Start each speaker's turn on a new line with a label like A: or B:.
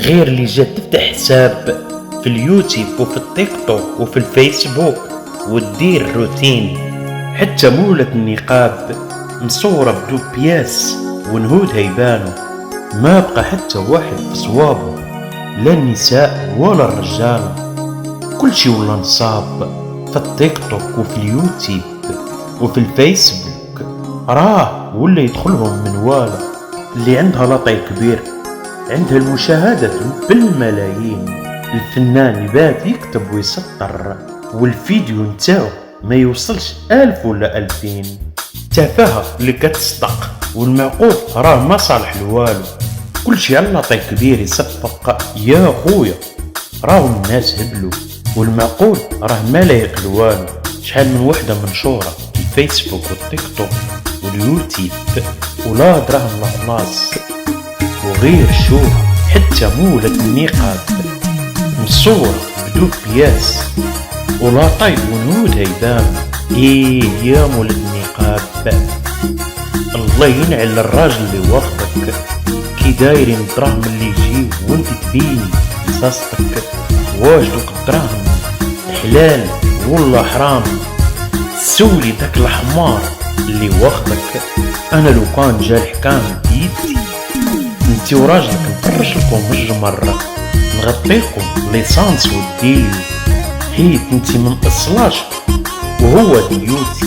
A: غير اللي جات تفتح حساب في اليوتيوب وفي التيك توك وفي الفيسبوك ودير روتين. حتى مولة النقاب مصورة بدو بياس ونهودها يبانو، ما بقى حتى واحد في صوابه، لا النساء ولا الرجال. كل شي ولا نصاب في التيك توك وفي اليوتيوب وفي الفيسبوك، راه ولا يدخلهم من والا. اللي عندها لاطي كبير عندها المشاهدات بالملايين، الفنان يبات يكتب ويسطر والفيديو نتاعو ما يوصلش 1000 ولا 2000. تافهة اللي كتصدق والمعقول راه ما صالح لوالو. كل شي على لاطي كبير يصفق يا خويا، راهو الناس هبلوا والمعقول راه ما لايق لوالو. شحال من وحدة منشورة في الفيسبوك والتيك توك واليوتيوب ولا دراهم لخلاص. وغير شوف حتى مولة النقاب مصورة بدو بياس ولا طيب ونودها يبان. يا مولة النقاب، الله ينعل الراجل اللي واخدك كي دايرين الدراهم اللي يجيو وانت تبيني قصاصتك. واش دوك الدراهم حلال ولا حرام؟ سولي داك الحمار اللي واخدك. انا لو كان جا الحكام بيدي انتي وراجلك نفرش لكم الجمر، نغطيكم ليسانس والديل، حيت انتي من اصلاش وهو ديوتي.